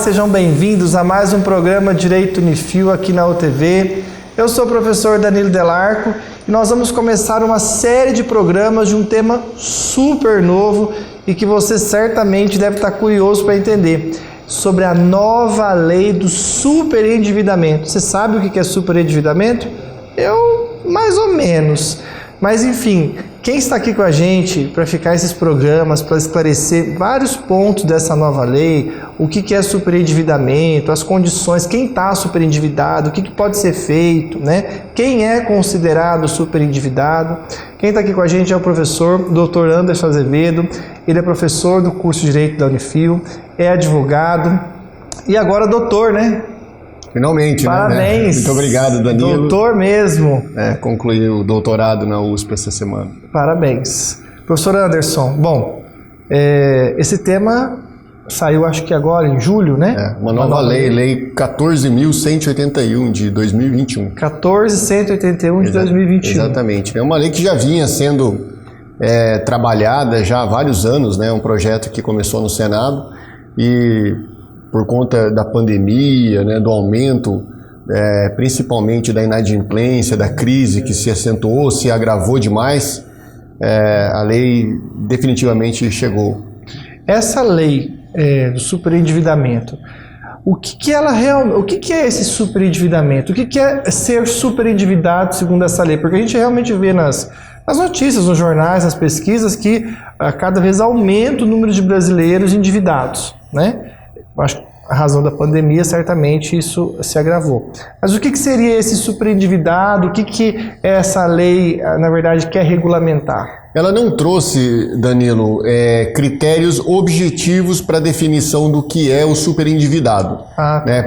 sejam bem-vindos a mais um programa Direito Unifil aqui na UTV. Eu sou o professor Danilo Delarco e nós vamos começar uma série de programas de um tema super novo e que você certamente deve estar curioso para entender, sobre a nova lei do superendividamento. Você sabe o que é superendividamento? Eu, mais ou menos. Mas enfim, quem está aqui com a gente para ficar esses programas, para esclarecer vários pontos dessa nova lei, o que é superendividamento, as condições, quem está superendividado, o que pode ser feito, né? Quem é considerado superendividado. Quem está aqui com a gente é o professor Dr. Anderson Azevedo. Ele é professor do curso de Direito da Unifil, é advogado e agora doutor, né? Finalmente, parabéns, né? Muito obrigado, Danilo. Doutor mesmo. Concluí o doutorado na USP essa semana. Parabéns. Professor Anderson, bom, esse tema saiu acho que agora em julho, né? Uma nova lei, Lei 14.181 de 2021. 14.181 de 2021. Exatamente. É uma lei que já vinha sendo trabalhada já há vários anos, né? Um projeto que começou no Senado e por conta da pandemia, né, do aumento, principalmente da inadimplência, da crise que se acentuou, se agravou demais, a lei definitivamente chegou. Essa lei do superendividamento, o que é esse superendividamento? O que é ser superendividado segundo essa lei? Porque a gente realmente vê nas notícias, nos jornais, nas pesquisas, que cada vez aumenta o número de brasileiros endividados, né? Acho que a razão da pandemia, certamente isso se agravou. Mas o que seria esse superendividado? O que essa lei, na verdade, quer regulamentar? Ela não trouxe, Danilo, critérios objetivos para a definição do que é o superendividado.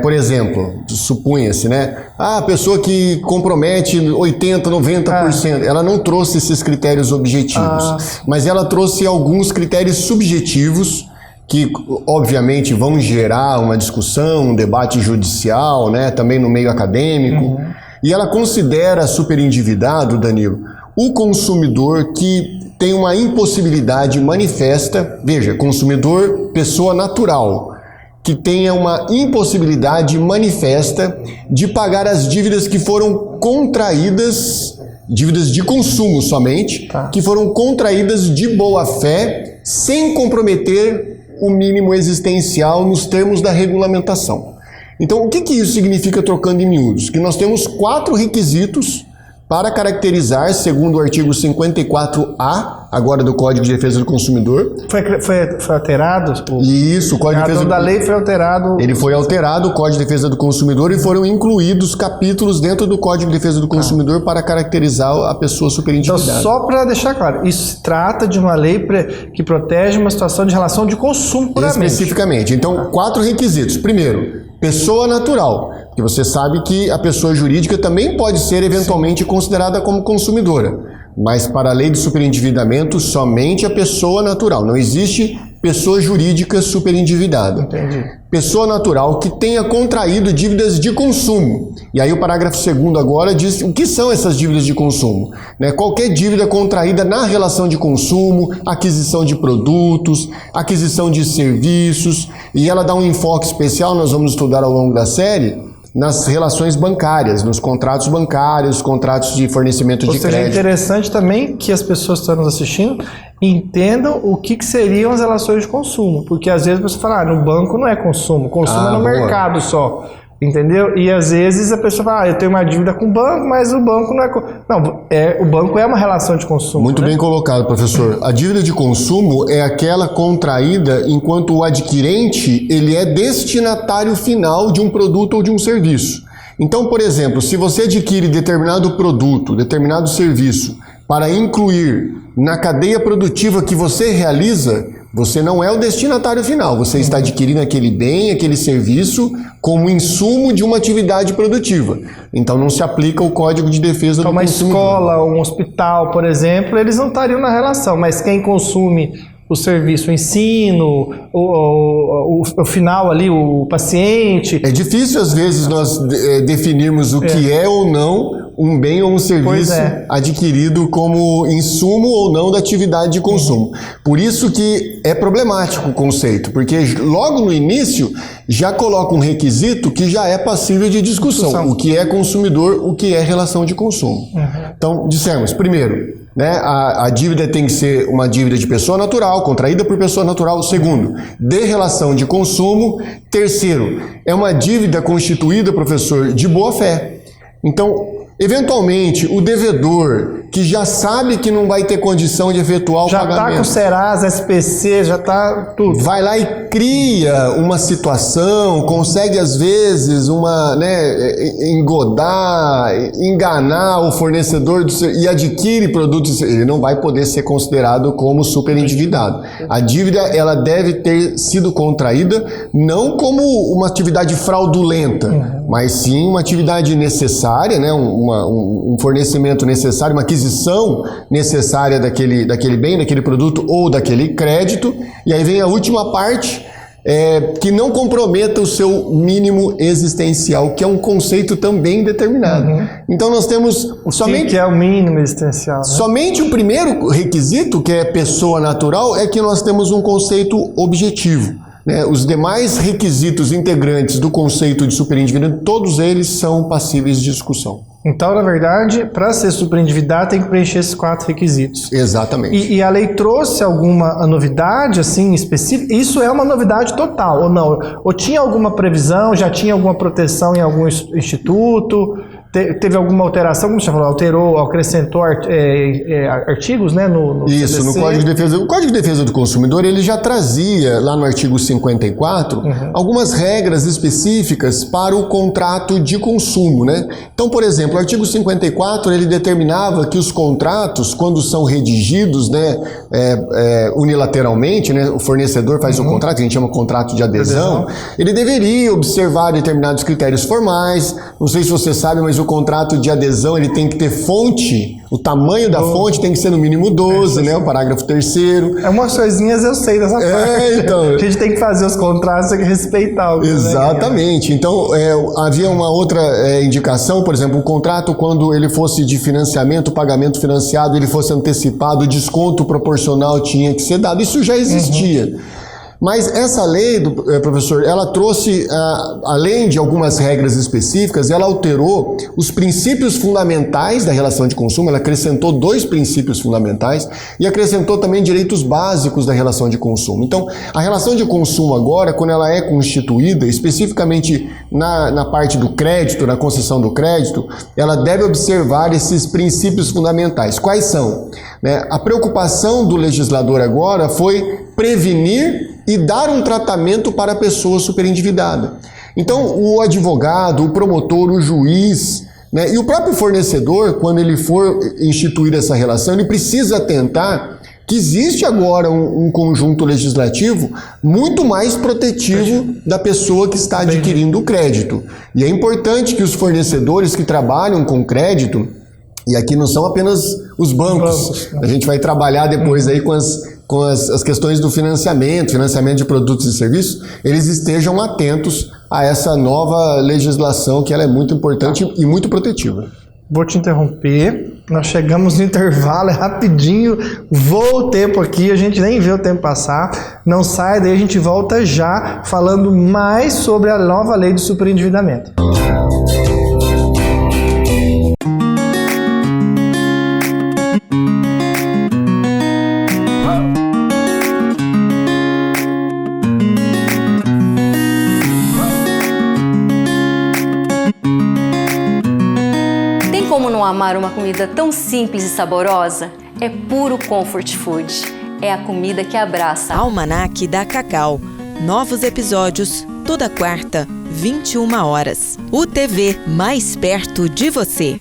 Por exemplo, supunha-se, né? A pessoa que compromete 80%, 90%, ela não trouxe esses critérios objetivos, mas ela trouxe alguns critérios subjetivos que, obviamente, vão gerar uma discussão, um debate judicial, né, também no meio acadêmico. E ela considera superendividado, Danilo, o consumidor que tem uma impossibilidade manifesta, veja, consumidor, pessoa natural, que tenha uma impossibilidade manifesta de pagar as dívidas que foram contraídas, dívidas de consumo somente, que foram contraídas de boa fé, sem comprometer o mínimo existencial nos termos da regulamentação. Então, o que isso significa, trocando em miúdos? Que nós temos 4 requisitos para caracterizar, segundo o artigo 54A, agora do Código de Defesa do Consumidor. Foi alterado? Isso, o Código de Defesa da lei foi alterado. Ele foi alterado, o Código de Defesa do Consumidor, e foram incluídos capítulos dentro do Código de Defesa do Consumidor para caracterizar a pessoa superendividada. Então, só para deixar claro, isso se trata de uma lei que protege uma situação de relação de consumo puramente. Especificamente. Então, 4 requisitos. Primeiro, pessoa natural, que você sabe que a pessoa jurídica também pode ser eventualmente considerada como consumidora, mas para a lei do superendividamento, somente a pessoa natural. Não existe pessoa jurídica superendividada. Entendi. Pessoa natural que tenha contraído dívidas de consumo. E aí o parágrafo 2º agora diz o que são essas dívidas de consumo. Qualquer dívida contraída na relação de consumo, aquisição de produtos, aquisição de serviços, e ela dá um enfoque especial, nós vamos estudar ao longo da série, nas relações bancárias, nos contratos bancários, contratos de fornecimento de crédito. É interessante também que as pessoas que estão nos assistindo entendam o que seriam as relações de consumo, porque às vezes você fala, no banco não é consumo é no mercado só, entendeu? E às vezes a pessoa fala, eu tenho uma dívida com o banco, mas o banco não é... Não, o banco é uma relação de consumo. Muito bem colocado, professor. A dívida de consumo é aquela contraída enquanto o adquirente ele é destinatário final de um produto ou de um serviço. Então, por exemplo, se você adquire determinado produto, determinado serviço, para incluir na cadeia produtiva que você realiza, você não é o destinatário final, você está adquirindo aquele bem, aquele serviço como insumo de uma atividade produtiva. Então não se aplica o Código de Defesa do Consumidor. Uma escola, um hospital, por exemplo, eles não estariam na relação, mas quem consome o serviço, o ensino, o final ali, o paciente. É difícil às vezes nós definirmos o que é ou não um bem ou um serviço adquirido como insumo ou não da atividade de consumo. Por isso que é problemático o conceito, porque logo no início já coloca um requisito que já é passível de discussão. O que é consumidor, o que é relação de consumo. Então, dissemos, primeiro, né, a dívida tem que ser uma dívida de pessoa natural, contraída por pessoa natural. Segundo, de relação de consumo. Terceiro, é uma dívida constituída, professor, de boa fé. Então, eventualmente, o devedor que já sabe que não vai ter condição de efetuar o pagamento. Já está com o Serasa, SPC, já está tudo. Vai lá e cria uma situação, consegue às vezes engodar, enganar o fornecedor e adquire produtos. Ele não vai poder ser considerado como superendividado. A dívida ela deve ter sido contraída não como uma atividade fraudulenta, mas sim uma atividade necessária, né? Um fornecimento necessário, uma aquisição necessária daquele bem, daquele produto ou daquele crédito. E aí vem a última parte, que não comprometa o seu mínimo existencial, que é um conceito também determinado. Então nós temos somente... O que é o mínimo existencial? Né? Somente o primeiro requisito, que é pessoa natural, é que nós temos um conceito objetivo. Os demais requisitos integrantes do conceito de superendividamento, todos eles são passíveis de discussão. Então, na verdade, para ser superendividado tem que preencher esses 4 requisitos. Exatamente. E a lei trouxe alguma novidade assim específica? Isso é uma novidade total ou não? Ou tinha alguma previsão, já tinha alguma proteção em algum instituto? Teve alguma alteração, como você falou, alterou, acrescentou artigos, né, no Isso, CDC. no Código de Defesa. O Código de Defesa do Consumidor, ele já trazia, lá no artigo 54, algumas regras específicas para o contrato de consumo, né? Então, por exemplo, o artigo 54, ele determinava que os contratos, quando são redigidos, né, unilateralmente, né, o fornecedor faz um contrato, que a gente chama contrato de adesão, ele deveria observar determinados critérios formais. Não sei se você sabe, mas o contrato de adesão ele tem que ter fonte, o tamanho da fonte tem que ser no mínimo 12, né? O parágrafo 3º. Umas coisinhas eu sei dessa parte. Então, a gente tem que fazer os contratos, tem que respeitar. Exatamente. Né? Então, havia uma outra indicação, por exemplo, o contrato, quando ele fosse de financiamento, pagamento financiado, ele fosse antecipado, o desconto proporcional tinha que ser dado. Isso já existia. Mas essa lei, professor, ela trouxe, além de algumas regras específicas, ela alterou os princípios fundamentais da relação de consumo, ela acrescentou 2 princípios fundamentais e acrescentou também direitos básicos da relação de consumo. Então, a relação de consumo agora, quando ela é constituída, especificamente na parte do crédito, na concessão do crédito, ela deve observar esses princípios fundamentais. Quais são? A preocupação do legislador agora foi prevenir e dar um tratamento para a pessoa superendividada. Então, o advogado, o promotor, o juiz, né, e o próprio fornecedor, quando ele for instituir essa relação, ele precisa atentar que existe agora um conjunto legislativo muito mais protetivo da pessoa que está adquirindo o crédito. E é importante que os fornecedores que trabalham com crédito, e aqui não são apenas os bancos, a gente vai trabalhar depois aí com as questões do financiamento de produtos e serviços, eles estejam atentos a essa nova legislação, que ela é muito importante e muito protetiva. Vou te interromper, nós chegamos no intervalo, é rapidinho, voa o tempo aqui, a gente nem vê o tempo passar, não sai, daí a gente volta já falando mais sobre a nova lei do superendividamento. Amar uma comida tão simples e saborosa? É puro comfort food. É a comida que abraça. Almanac da Cacau. Novos episódios toda quarta, 21 horas. UTV, mais perto de você.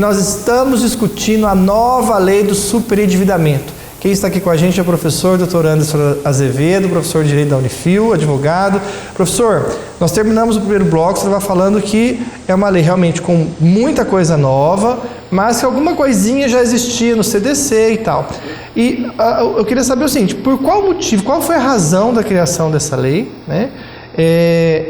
nós estamos discutindo a nova lei do superendividamento. Quem está aqui com a gente é o professor Dr. Anderson Azevedo, professor de Direito da Unifil, advogado. Professor, nós terminamos o primeiro bloco, você estava falando que é uma lei realmente com muita coisa nova, mas que alguma coisinha já existia no CDC e tal. E eu queria saber o seguinte, por qual motivo, qual foi a razão da criação dessa lei, né?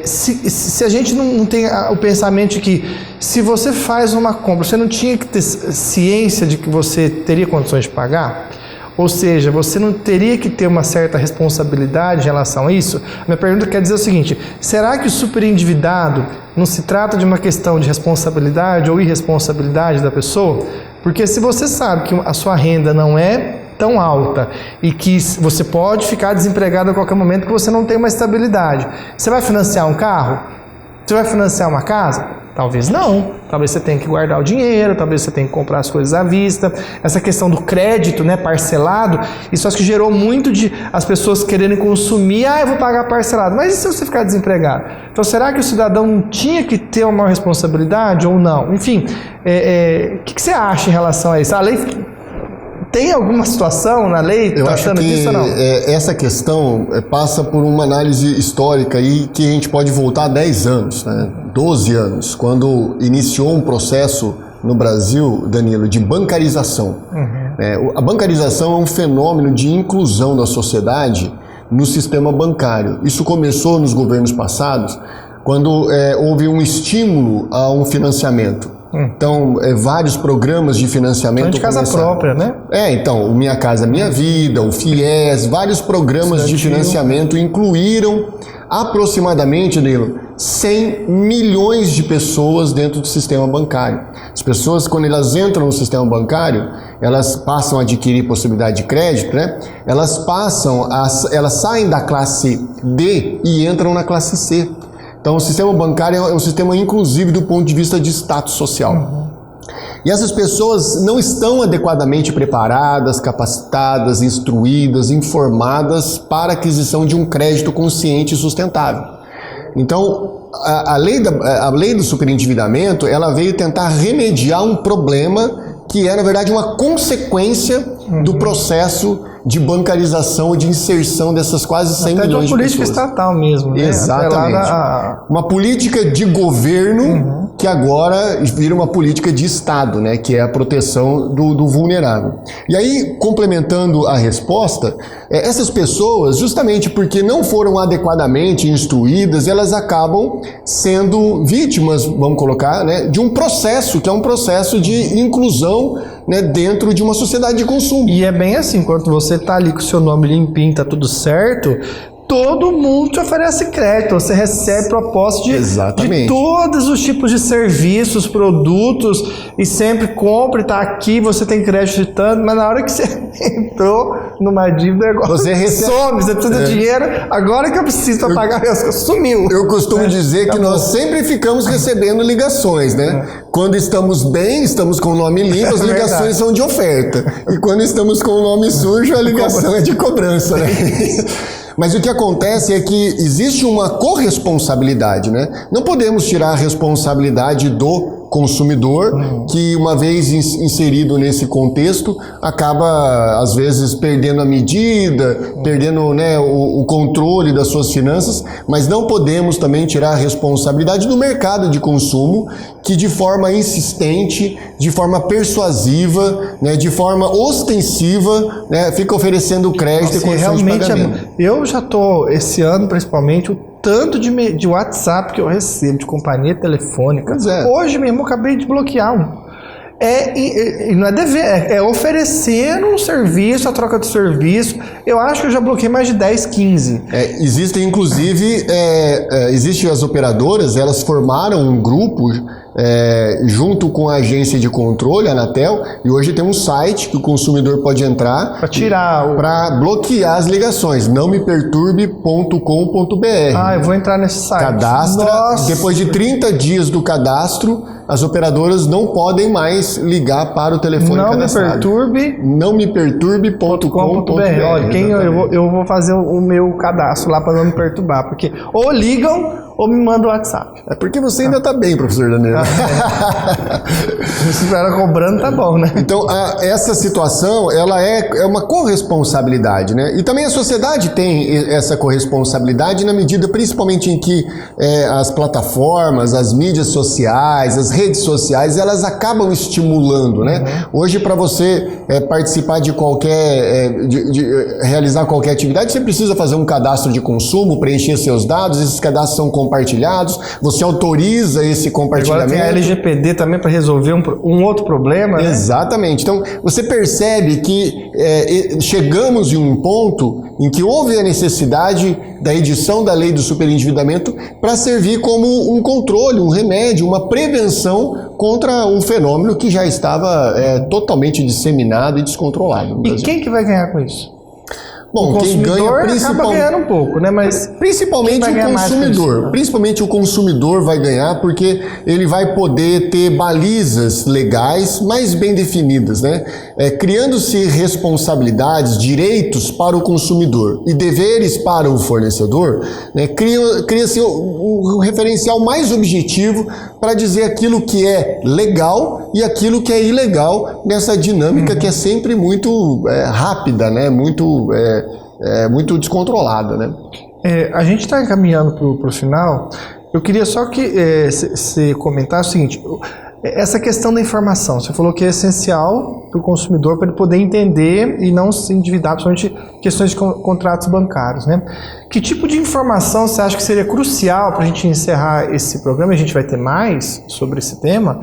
Se a gente não tem o pensamento de que se você faz uma compra, você não tinha que ter ciência de que você teria condições de pagar? Ou seja, você não teria que ter uma certa responsabilidade em relação a isso? Minha pergunta quer dizer o seguinte, será que o superendividado não se trata de uma questão de responsabilidade ou irresponsabilidade da pessoa? Porque se você sabe que a sua renda não é tão alta e que você pode ficar desempregado a qualquer momento que você não tem uma estabilidade, você vai financiar um carro? Você vai financiar uma casa? Talvez não. Talvez você tenha que guardar o dinheiro, talvez você tenha que comprar as coisas à vista. Essa questão do crédito, né, parcelado, isso acho que gerou muito de as pessoas quererem consumir. Eu vou pagar parcelado. Mas e se você ficar desempregado? Então, será que o cidadão não tinha que ter uma maior responsabilidade ou não? Enfim, o que você acha em relação a isso? A lei tem alguma situação na lei tratando disso ou não? Essa questão passa por uma análise histórica aí que a gente pode voltar 10 anos, né? 12 anos, quando iniciou um processo no Brasil, Danilo, de bancarização. A bancarização é um fenômeno de inclusão da sociedade no sistema bancário. Isso começou nos governos passados, quando houve um estímulo a um financiamento. Então, vários programas de financiamento. De casa própria, né? Então, o Minha Casa Minha Vida, o FIES, vários programas de financiamento incluíram aproximadamente, Danilo, 100 milhões de pessoas dentro do sistema bancário. As pessoas, quando elas entram no sistema bancário, elas passam a adquirir possibilidade de crédito, né? Elas saem da classe D e entram na classe C. Então, o sistema bancário é um sistema inclusive do ponto de vista de status social. E essas pessoas não estão adequadamente preparadas, capacitadas, instruídas, informadas para a aquisição de um crédito consciente e sustentável. Então, a lei do superendividamento, ela veio tentar remediar um problema que é, na verdade, uma consequência do processo de bancarização e de inserção dessas quase 100 milhões de pessoas. É uma política estatal mesmo, né? Exatamente. Uma política de governo que agora vira uma política de Estado, né? Que é a proteção do vulnerável. E aí, complementando a resposta, essas pessoas, justamente porque não foram adequadamente instruídas, elas acabam sendo vítimas, vamos colocar, né? De um processo, que é um processo de inclusão, né, dentro de uma sociedade de consumo. E é bem assim, enquanto você tá ali com o seu nome limpinho, tá tudo certo, todo mundo te oferece crédito, você recebe proposta de todos os tipos de serviços, produtos, e sempre compra e tá aqui, você tem crédito de tanto, mas na hora que você entrou numa dívida, agora você some, você precisa de dinheiro, agora que eu preciso para pagar, sumiu. Eu costumo dizer que nós sempre ficamos recebendo ligações, né? Quando estamos bem, estamos com o nome limpo, as ligações são de oferta. E quando estamos com o nome sujo, a ligação é de cobrança, né? Mas o que acontece é que existe uma corresponsabilidade, né? Não podemos tirar a responsabilidade do consumidor, que uma vez inserido nesse contexto, acaba às vezes perdendo a medida, perdendo, né, o controle das suas finanças, mas não podemos também tirar a responsabilidade do mercado de consumo, que de forma insistente, de forma persuasiva, né, de forma ostensiva, né, fica oferecendo crédito e condições de pagamento. Eu já estou, esse ano principalmente, tanto de WhatsApp que eu recebo, de companhia telefônica. Hoje mesmo eu acabei de bloquear um. Não é dever, é oferecendo um serviço, a troca de serviço. Eu acho que eu já bloqueei mais de 10, 15. Existem, inclusive, existem as operadoras, elas formaram um grupo junto com a agência de controle, a Anatel, e hoje tem um site que o consumidor pode entrar para bloquear as ligações, nãomeperturbe.com.br. Eu vou entrar nesse site. Cadastra, depois de 30 dias do cadastro, as operadoras não podem mais ligar para o telefone cadastrado. Nãomeperturbe.com.br. Olha, eu vou fazer o meu cadastro lá para não me perturbar, porque ou ligam ou me mandam o WhatsApp. É porque você ainda está bem, professor Daniel. cobrar. Se estiver cobrando, tá bom, né? Então, essa situação, ela é uma corresponsabilidade, né? E também a sociedade tem essa corresponsabilidade na medida, principalmente em que as plataformas, as mídias sociais, as redes sociais, elas acabam estimulando, né? Hoje, para você participar de qualquer, de realizar qualquer atividade, você precisa fazer um cadastro de consumo, preencher seus dados, esses cadastros são compartilhados, você autoriza esse compartilhamento. Agora tem a LGPD também para resolver um outro problema, né? Exatamente. Então, você percebe que chegamos em um ponto em que houve a necessidade da edição da lei do superendividamento para servir como um controle, um remédio, uma prevenção contra um fenômeno que já estava totalmente disseminado e descontrolado no Brasil. E quem que vai ganhar com isso? Bom, quem ganha acaba ganhando um pouco, né? Mas principalmente o consumidor. Principalmente o consumidor vai ganhar porque ele vai poder ter balizas legais mais bem definidas, né? Criando-se responsabilidades, direitos para o consumidor e deveres para o fornecedor, né? Cria-se um referencial mais objetivo para dizer aquilo que é legal e aquilo que é ilegal nessa dinâmica que é sempre muito rápida, né? Muito descontrolada, né? A gente está encaminhando para o final. Eu queria só que você comentasse o seguinte: essa questão da informação, você falou que é essencial para o consumidor para ele poder entender e não se endividar, principalmente questões de contratos bancários, né? Que tipo de informação você acha que seria crucial para a gente encerrar esse programa? A gente vai ter mais sobre esse tema,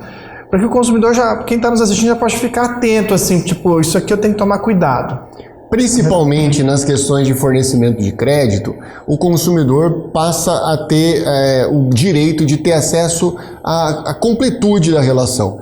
para que o consumidor quem está nos assistindo já pode ficar atento, assim, tipo, isso aqui eu tenho que tomar cuidado. Principalmente nas questões de fornecimento de crédito, o consumidor passa a ter o direito de ter acesso à completude da relação.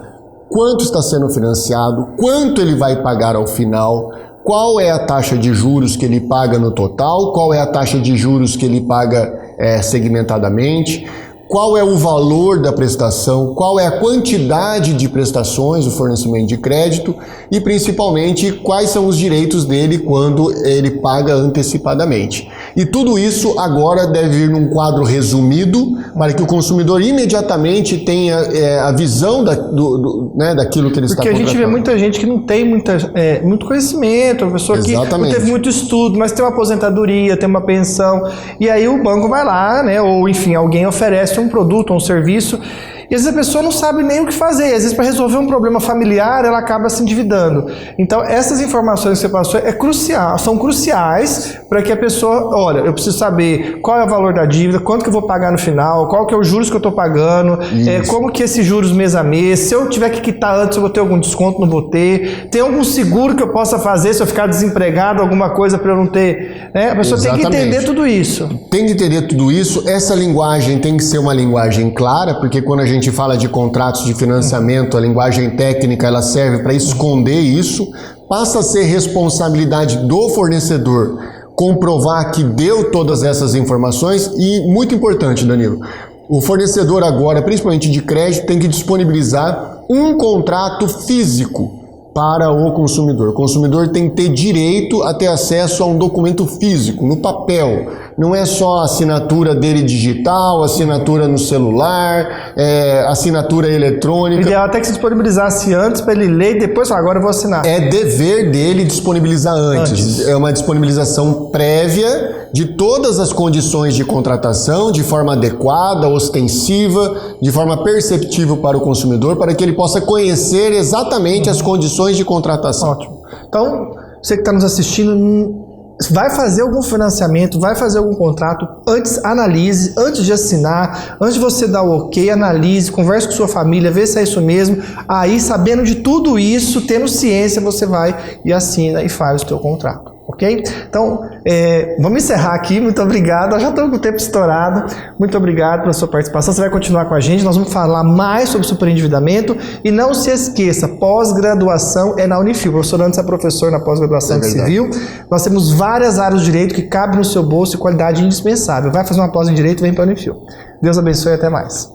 Quanto está sendo financiado, quanto ele vai pagar ao final, qual é a taxa de juros que ele paga no total, qual é a taxa de juros que ele paga segmentadamente, qual é o valor da prestação, qual é a quantidade de prestações do fornecimento de crédito e, principalmente, quais são os direitos dele quando ele paga antecipadamente. E tudo isso agora deve vir num quadro resumido para que o consumidor imediatamente tenha a visão daquilo que ele está contratando. Porque a gente vê muita gente que não tem muito conhecimento, uma pessoa que não teve muito estudo, mas tem uma aposentadoria, tem uma pensão, e aí o banco vai lá, né, ou enfim, alguém oferece um produto, um serviço, e às vezes a pessoa não sabe nem o que fazer, às vezes para resolver um problema familiar ela acaba se endividando. Então essas informações que você passou são cruciais para que a pessoa, olha, eu preciso saber qual é o valor da dívida, quanto que eu vou pagar no final, qual que é os juros que eu estou pagando, como que esses juros mês a mês, se eu tiver que quitar antes eu vou ter algum desconto, não vou ter, tem algum seguro que eu possa fazer se eu ficar desempregado, alguma coisa para eu não ter, né? A pessoa tem que entender tudo isso. Tem que entender tudo isso, essa linguagem tem que ser uma linguagem clara, porque quando a gente fala de contratos de financiamento, a linguagem técnica ela serve para esconder isso, passa a ser responsabilidade do fornecedor comprovar que deu todas essas informações e, muito importante, Danilo, o fornecedor agora, principalmente de crédito, tem que disponibilizar um contrato físico para o consumidor. O consumidor tem que ter direito a ter acesso a um documento físico, no papel. Não é só a assinatura dele digital, assinatura no celular, assinatura eletrônica. O ideal até que se disponibilizasse antes para ele ler e depois falar, agora eu vou assinar. É dever dele disponibilizar antes. É uma disponibilização prévia de todas as condições de contratação, de forma adequada, ostensiva, de forma perceptível para o consumidor, para que ele possa conhecer exatamente as condições de contratação. Ótimo. Então, você que está nos assistindo, vai fazer algum financiamento, vai fazer algum contrato, antes analise, antes de assinar, antes de você dar o ok, analise, converse com sua família, vê se é isso mesmo. Aí, sabendo de tudo isso, tendo ciência, você vai e assina e faz o seu contrato. Ok? Então, vamos encerrar aqui. Muito obrigado. Nós já estamos com o tempo estourado. Muito obrigado pela sua participação. Você vai continuar com a gente. Nós vamos falar mais sobre superendividamento. E não se esqueça, pós-graduação é na Unifil. O professor Anderson é professor na pós-graduação de Civil. Nós temos várias áreas de direito que cabem no seu bolso e qualidade indispensável. Vai fazer uma pós em direito, vem para a Unifil. Deus abençoe e até mais.